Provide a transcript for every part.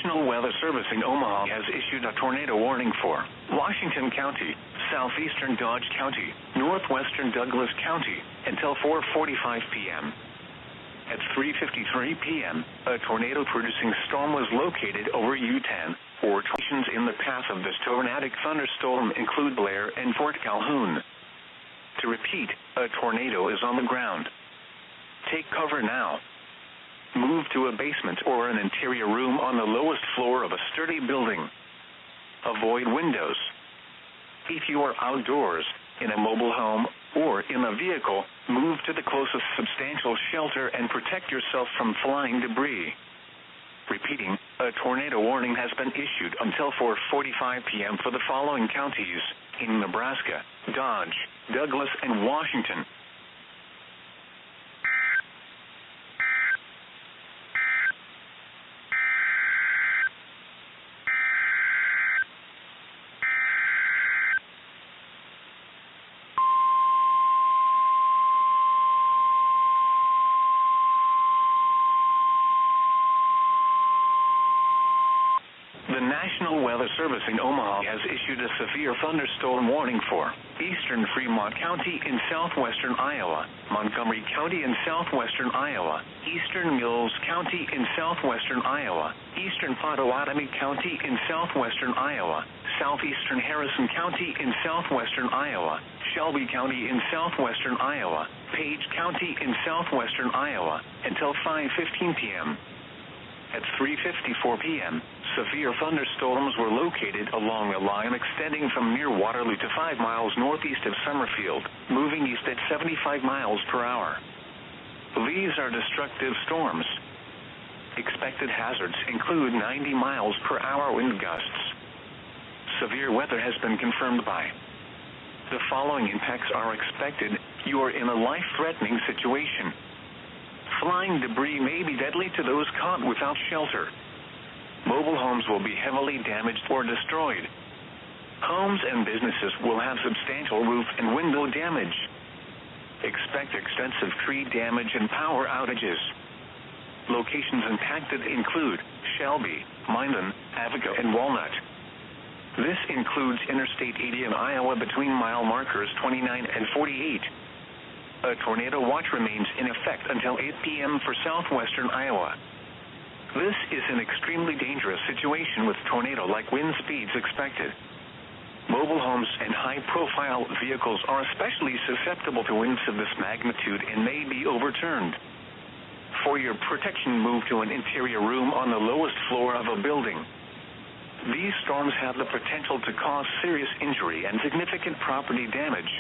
National Weather Service in Omaha has issued a tornado warning for Washington County, southeastern Dodge County, northwestern Douglas County, until 4:45 p.m. At 3:53 p.m., a tornado-producing storm was located over U-10. Locations in the path of this tornadic thunderstorm include Blair and Fort Calhoun. To repeat, a tornado is on the ground. Take cover now. Move to a basement or an interior room on the lowest floor of a sturdy building. Avoid windows. If you are outdoors, in a mobile home, or in a vehicle, move to the closest substantial shelter and protect yourself from flying debris. Repeating, a tornado warning has been issued until 4:45 p.m. for the following counties in Nebraska, Dodge, Douglas, and Washington. The National Weather Service in Omaha has issued a severe thunderstorm warning for eastern Fremont County in southwestern Iowa, Montgomery County in southwestern Iowa, eastern Mills County in southwestern Iowa, eastern Pottawatomie County in southwestern Iowa, southeastern Harrison County in southwestern Iowa, Shelby County in southwestern Iowa, Page County in southwestern Iowa, until 5:15 p.m. At 3:54 p.m., severe thunderstorms were located along a line extending from near Waterloo to 5 miles northeast of Summerfield, moving east at 75 miles per hour. These are destructive storms. Expected hazards include 90 miles per hour wind gusts. Severe weather has been confirmed by. The following impacts are expected. You are in a life-threatening situation. Flying debris may be deadly to those caught without shelter. Mobile homes will be heavily damaged or destroyed. Homes and businesses will have substantial roof and window damage. Expect extensive tree damage and power outages. Locations impacted include Shelby, Minden, Avico, and Walnut. This includes Interstate 80 in Iowa between mile markers 29 and 48. A tornado watch remains in effect until 8 p.m. for southwestern Iowa. This is an extremely dangerous situation with tornado-like wind speeds expected. Mobile homes and high-profile vehicles are especially susceptible to winds of this magnitude and may be overturned. For your protection, move to an interior room on the lowest floor of a building. These storms have the potential to cause serious injury and significant property damage.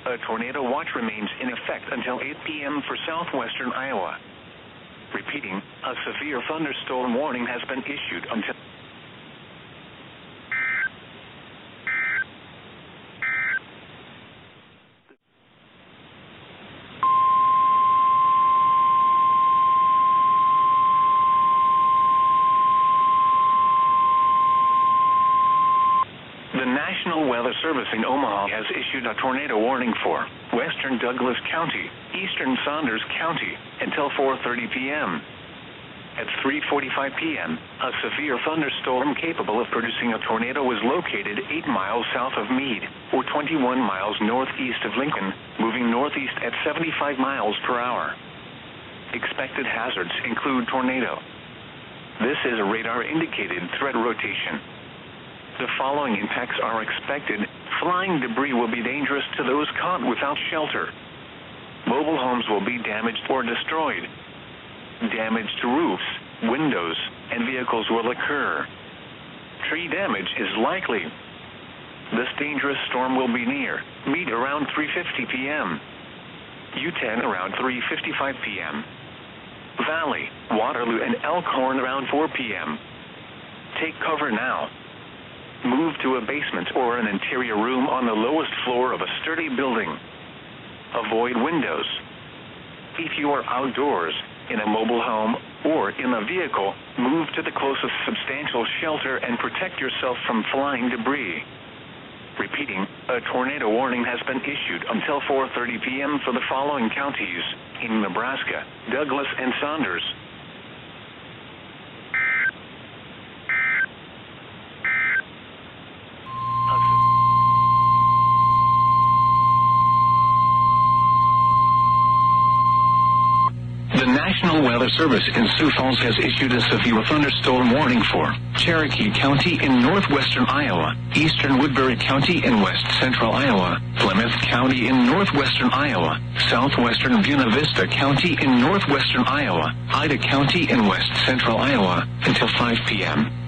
A tornado watch remains in effect until 8 p.m. for southwestern Iowa. Repeating, a severe thunderstorm warning has been issued until The National Weather Service in Omaha has issued a tornado warning for western Douglas County, eastern Saunders County, until 4:30 p.m. At 3:45 p.m., a severe thunderstorm capable of producing a tornado was located 8 miles south of Meade, or 21 miles northeast of Lincoln, moving northeast at 75 miles per hour. Expected hazards include tornado. This is a radar-indicated threat rotation. The following impacts are expected. Flying debris will be dangerous to those caught without shelter. Mobile homes will be damaged or destroyed. Damage to roofs, windows, and vehicles will occur. Tree damage is likely. This dangerous storm will be near Meade around 3:50 p.m. U-10 around 3:55 p.m. Valley, Waterloo, and Elkhorn around 4 p.m. Take cover now. Move to a basement or an interior room on the lowest floor of a sturdy building. Avoid windows. If you are outdoors, in a mobile home, or in a vehicle, move to the closest substantial shelter and protect yourself from flying debris. Repeating, a tornado warning has been issued until 4:30 p.m. for the following counties in Nebraska, Douglas, and Saunders. Weather Service in Sioux Falls has issued a severe thunderstorm warning for Cherokee County in northwestern Iowa, eastern Woodbury County in west central Iowa, Plymouth County in northwestern Iowa, southwestern Buena Vista County in northwestern Ida County in west central Iowa until 5 p.m.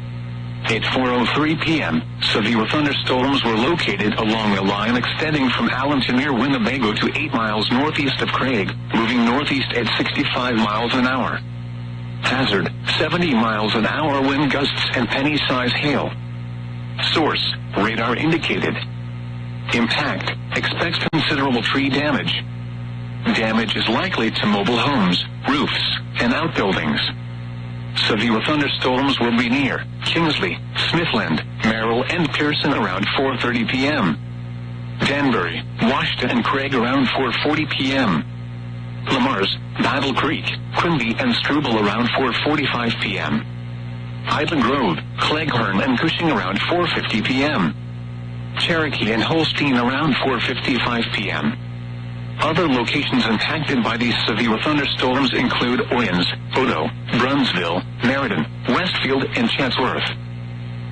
At 4:03 p.m., severe thunderstorms were located along a line extending from Allen to near Winnebago to 8 miles northeast of Craig, moving northeast at 65 miles an hour. Hazard, 70 miles an hour wind gusts and penny-size hail. Source, radar indicated. Impact, expects considerable tree damage. Damage is likely to mobile homes, roofs, and outbuildings. Severe thunderstorms will be near Kingsley, Smithland, Merrill, and Pearson around 4:30 p.m. Danbury, Washington, and Craig around 4:40 p.m. Lamars, Battle Creek, Quimby, and Struble around 4:45 p.m. Island Grove, Cleghorn, and Cushing around 4:50 p.m. Cherokee and Holstein around 4:55 p.m. Other locations impacted by these severe thunderstorms include Owens, Odo, Brunsville, Meriden, Westfield, and Chatsworth.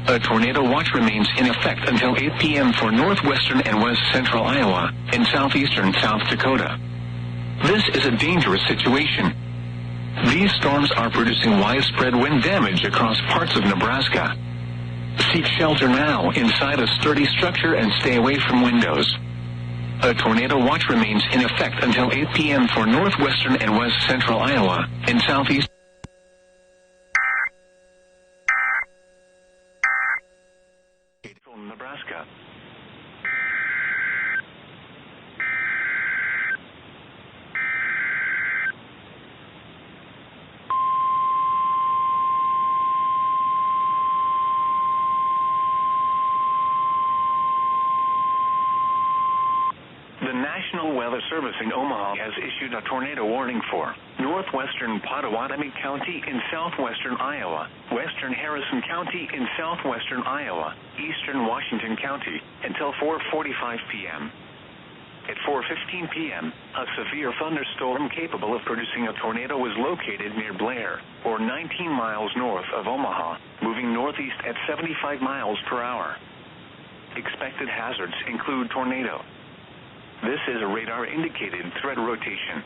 A tornado watch remains in effect until 8 p.m. for northwestern and west central Iowa and southeastern South Dakota. This is a dangerous situation. These storms are producing widespread wind damage across parts of Nebraska. Seek shelter now inside a sturdy structure and stay away from windows. A tornado watch remains in effect until 8 p.m. for northwestern and west central Iowa and southeast Nebraska. The National Weather Service in Omaha has issued a tornado warning for northwestern Pottawatomie County in southwestern Iowa, western Harrison County in southwestern Iowa, eastern Washington County until 4:45 p.m. At 4:15 p.m., a severe thunderstorm capable of producing a tornado was located near Blair, or 19 miles north of Omaha, moving northeast at 75 miles per hour. Expected hazards include tornado. This is a radar-indicated threat rotation.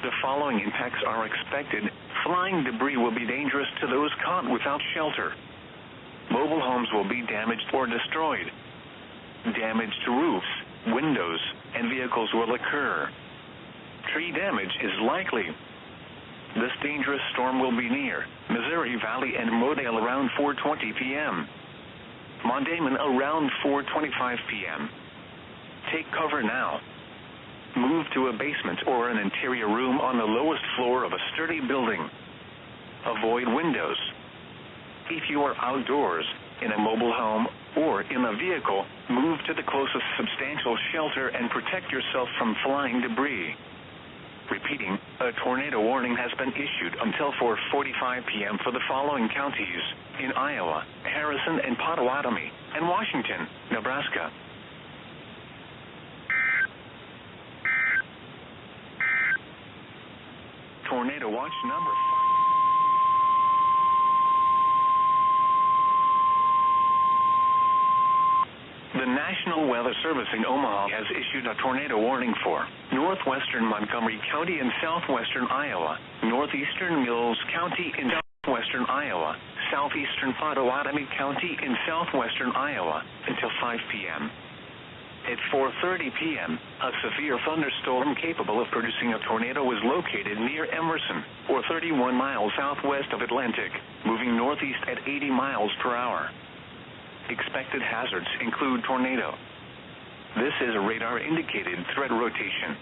The following impacts are expected. Flying debris will be dangerous to those caught without shelter. Mobile homes will be damaged or destroyed. Damage to roofs, windows, and vehicles will occur. Tree damage is likely. This dangerous storm will be near Missouri Valley and Modale around 4:20 p.m. Mondayman around 4:25 p.m. Take cover now. Move to a basement or an interior room on the lowest floor of a sturdy building. Avoid windows. If you are outdoors, in a mobile home, or in a vehicle, move to the closest substantial shelter and protect yourself from flying debris. Repeating, a tornado warning has been issued until 4:45 p.m. for the following counties in Iowa, Harrison and Pottawatomie, and Washington, Nebraska. Tornado watch number 5. The National Weather Service in Omaha has issued a tornado warning for northwestern Montgomery County in southwestern Iowa, northeastern Mills County in southwestern Iowa, southeastern Pottawatomie County in southwestern Iowa until 5 p.m. At 4:30 p.m., a severe thunderstorm capable of producing a tornado was located near Emerson, or 31 miles southwest of Atlantic, moving northeast at 80 miles per hour. Expected hazards include tornado. This is a radar-indicated threat rotation.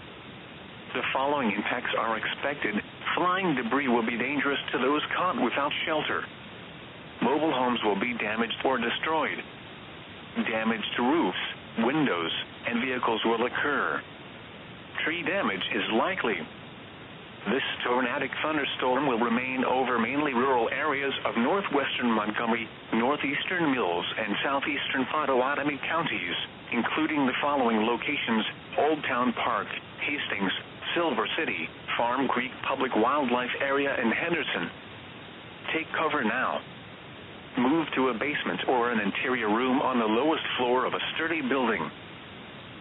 The following impacts are expected. Flying debris will be dangerous to those caught without shelter. Mobile homes will be damaged or destroyed. Damage to roofs, windows, and vehicles will occur. Tree damage is likely. This tornadic thunderstorm will remain over mainly rural areas of northwestern Montgomery, northeastern Mills, and southeastern Pottawatomie counties, including the following locations: Old Town Park, Hastings, Silver City, Farm Creek Public Wildlife Area in Henderson. Take cover now. Move to a basement or an interior room on the lowest floor of a sturdy building.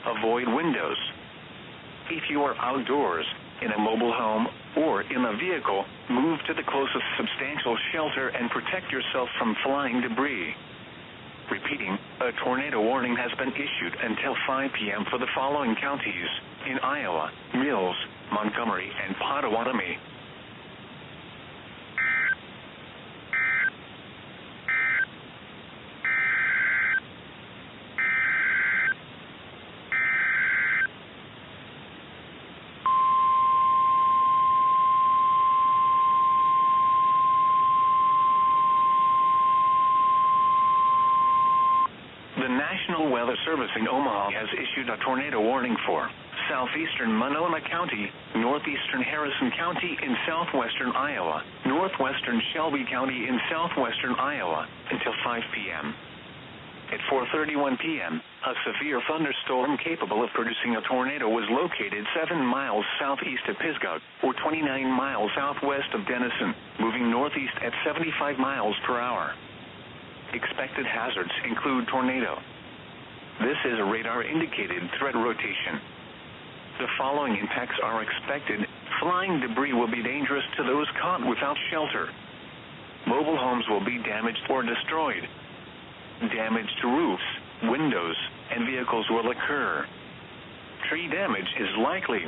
Avoid windows. If you are outdoors, in a mobile home, or in a vehicle, move to the closest substantial shelter and protect yourself from flying debris. Repeating, a tornado warning has been issued until 5 p.m. for the following counties in Iowa: Mills, Montgomery, and Pottawatomie. The National Weather Service in Omaha has issued a tornado warning for southeastern Monona County, northeastern Harrison County in southwestern Iowa, northwestern Shelby County in southwestern Iowa until 5 p.m. At 4:31 p.m., a severe thunderstorm capable of producing a tornado was located 7 miles southeast of Pisgah, or 29 miles southwest of Denison, moving northeast at 75 miles per hour. Expected hazards include tornado. This is a radar-indicated threat rotation. The following impacts are expected. Flying debris will be dangerous to those caught without shelter. Mobile homes will be damaged or destroyed. Damage to roofs, windows, and vehicles will occur. Tree damage is likely.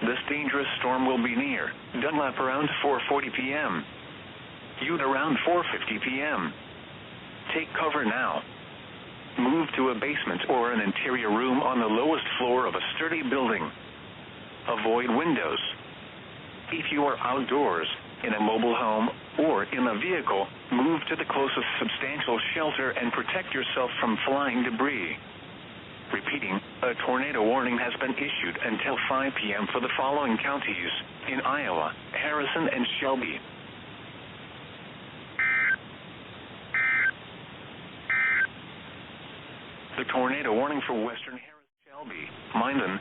This dangerous storm will be near Dunlap around 4:40 p.m. Ute around 4:50 p.m. Take cover now. Move to a basement or an interior room on the lowest floor of a sturdy building. Avoid windows. If you are outdoors, in a mobile home, or in a vehicle, move to the closest substantial shelter and protect yourself from flying debris. Repeating, a tornado warning has been issued until 5 p.m. for the following counties in Iowa: Harrison and Shelby. The tornado warning for western Harris, Shelby, Minden.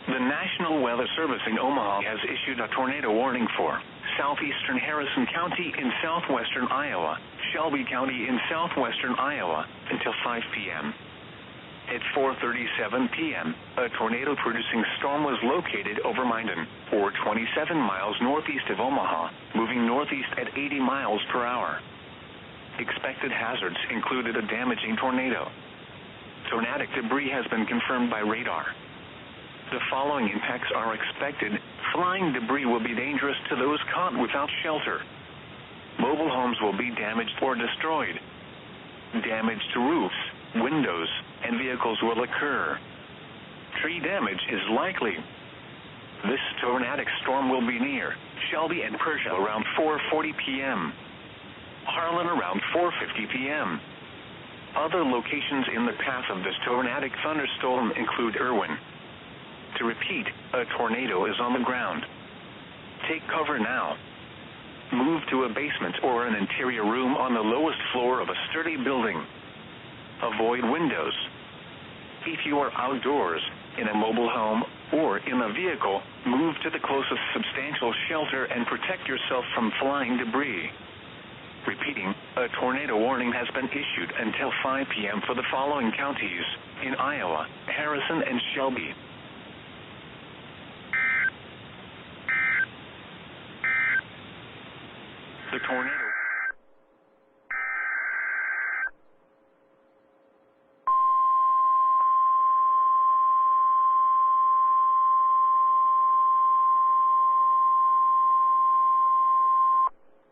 The National Weather Service in Omaha has issued a tornado warning for southeastern Harrison County in southwestern Iowa, Shelby County in southwestern Iowa until 5 p.m. At 4:37 p.m., a tornado-producing storm was located over Minden, or 27 miles northeast of Omaha, moving northeast at 80 miles per hour. Expected hazards included a damaging tornado. Tornadic debris has been confirmed by radar. The following impacts are expected. Flying debris will be dangerous to those caught without shelter. Mobile homes will be damaged or destroyed. Damage to roofs, windows, and vehicles will occur. Tree damage is likely. This tornadic storm will be near Shelby and Persia around 4:40 p.m. Harlan around 4:50 p.m. Other locations in the path of this tornadic thunderstorm include Irwin. To repeat, a tornado is on the ground. Take cover now. Move to a basement or an interior room on the lowest floor of a sturdy building. Avoid windows. If you are outdoors, in a mobile home, or in a vehicle, move to the closest substantial shelter and protect yourself from flying debris. Repeating, a tornado warning has been issued until 5 p.m. for the following counties in Iowa: Harrison and Shelby. The tornado.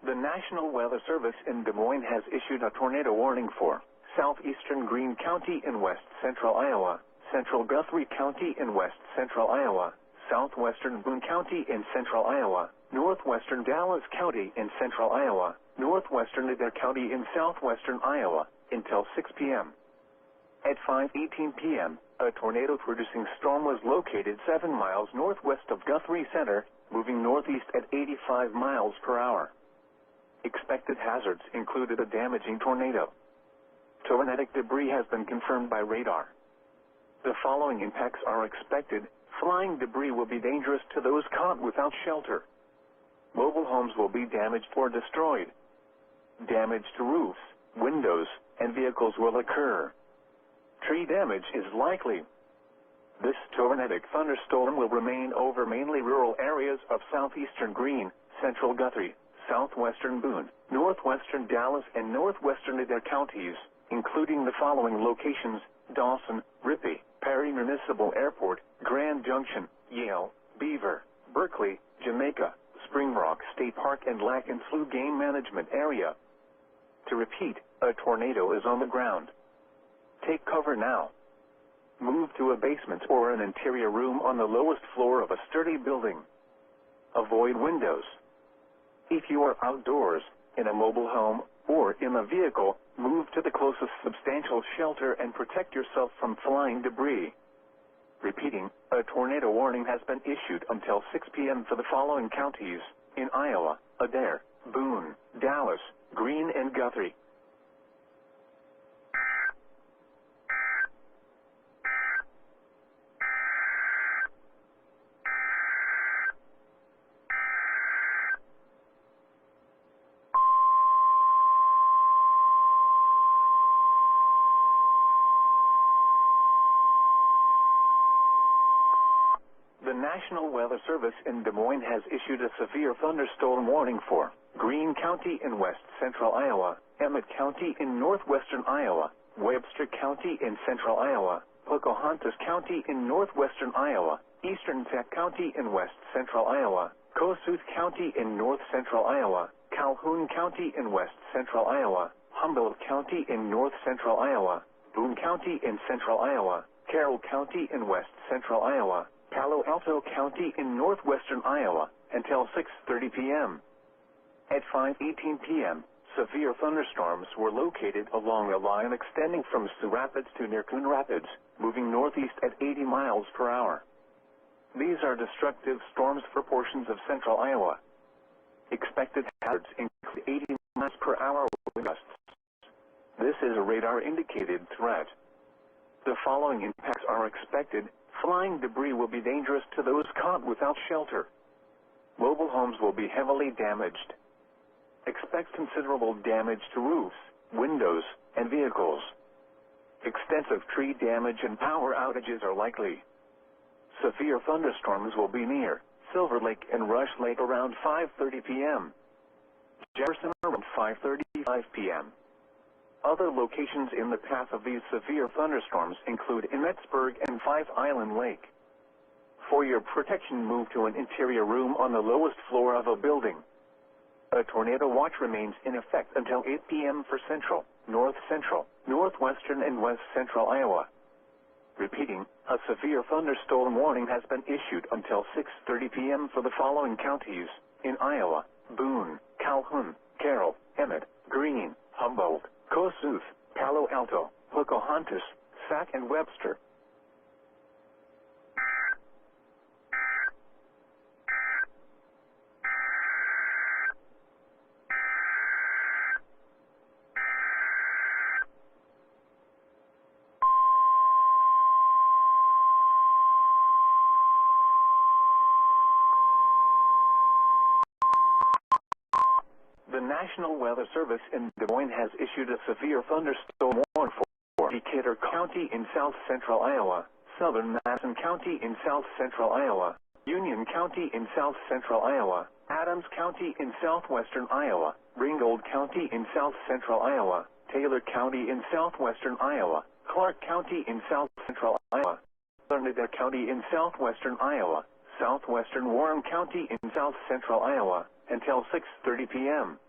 The National Weather Service in Des Moines has issued a tornado warning for southeastern Greene County in west central Iowa, central Guthrie County in west central Iowa, southwestern Boone County in central Iowa, northwestern Dallas County in central Iowa, northwestern Adair County in southwestern Iowa until 6 p.m. At 5:18 p.m., a tornado-producing storm was located 7 miles northwest of Guthrie Center, moving northeast at 85 miles per hour. Expected hazards included a damaging tornado. Tornadic debris has been confirmed by radar. The following impacts are expected. Flying debris will be dangerous to those caught without shelter. Mobile homes will be damaged or destroyed. Damage to roofs, windows, and vehicles will occur. Tree damage is likely. This tornadic thunderstorm will remain over mainly rural areas of southeastern Greene, central Guthrie, southwestern Boone, northwestern Dallas, and northwestern Adair counties, including the following locations: Dawson, Ripley, Perry Municipal Airport, Grand Junction, Yale, Beaver, Berkeley, Jamaica, Spring Rock State Park, and Lac and Slough Game Management Area. To repeat, a tornado is on the ground. Take cover now. Move to a basement or an interior room on the lowest floor of a sturdy building. Avoid windows. If you are outdoors, in a mobile home, or in a vehicle, move to the closest substantial shelter and protect yourself from flying debris. Repeating, a tornado warning has been issued until 6 p.m. for the following counties: in Iowa, Adair, Boone, Dallas, Greene, and Guthrie. The National Weather Service in Des Moines has issued a severe thunderstorm warning for Greene County in west central Iowa, Emmett County in northwestern Iowa, Webster County in central Iowa, Pocahontas County in northwestern Iowa, Eastern Sac County in west central Iowa, Kossuth County in north central Iowa, Calhoun County in west central Iowa, Humboldt County in north central Iowa, Boone County in central Iowa, Carroll County in west central Iowa, Palo Alto County in northwestern Iowa, until 6:30 p.m. At 5:18 p.m., severe thunderstorms were located along a line extending from Sioux Rapids to near Coon Rapids, moving northeast at 80 miles per hour. These are destructive storms for portions of central Iowa. Expected hazards include 80 miles per hour wind gusts. This is a radar-indicated threat. The following impacts are expected. Flying debris will be dangerous to those caught without shelter. Mobile homes will be heavily damaged. Expect considerable damage to roofs, windows, and vehicles. Extensive tree damage and power outages are likely. Severe thunderstorms will be near Silver Lake and Rush Lake around 5:30 p.m. Jefferson around 5:35 p.m. Other locations in the path of these severe thunderstorms include Emmetsburg and Five Island Lake. For your protection, move to an interior room on the lowest floor of a building. A tornado watch remains in effect until 8 p.m. for central, north central, northwestern, and west central Iowa. Repeating, a severe thunderstorm warning has been issued until 6:30 p.m. for the following counties: in Iowa, Boone, Calhoun, Carroll, Emmett, Greene, Humboldt, Kossuth, Palo Alto, Pocahontas, Sac, and Webster. The National Weather Service in Des Moines has issued a severe thunderstorm warning for Decatur County in south central Iowa, southern Madison County in south central Iowa, Union County in south central Iowa, Adams County in southwestern Iowa, Ringgold County in south central Iowa, Taylor County in southwestern Iowa, Clark County in south central Iowa, southern Adair County in southwestern Iowa, southwestern Warren County in south central Iowa, until 6:30 p.m.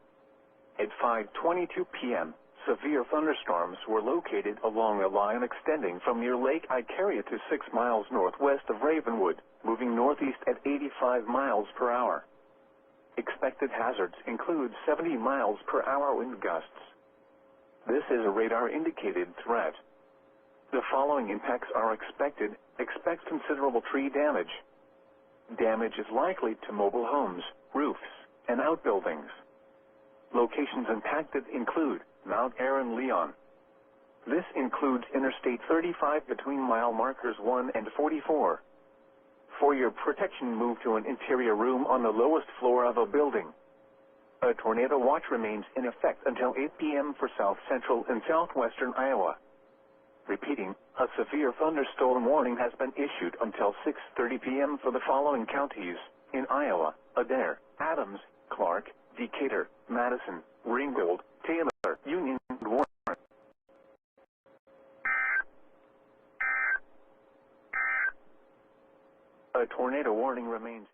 At 5:22 p.m., severe thunderstorms were located along a line extending from near Lake Icaria to 6 miles northwest of Ravenwood, moving northeast at 85 miles per hour. Expected hazards include 70 miles per hour wind gusts. This is a radar-indicated threat. The following impacts are expected. Expect considerable tree damage. Damage is likely to mobile homes, roofs, and outbuildings. Locations impacted include Mount Aaron, Leon. This includes Interstate 35 between mile markers 1 and 44. For your protection, move to an interior room on the lowest floor of a building. A tornado watch remains in effect until 8 p.m. for south central and southwestern Iowa. Repeating, a severe thunderstorm warning has been issued until 6:30 p.m. for the following counties in Iowa: Adair, Adams, Clark, Decatur, Madison, Ringgold, Taylor, Union, and Warren. A tornado warning remains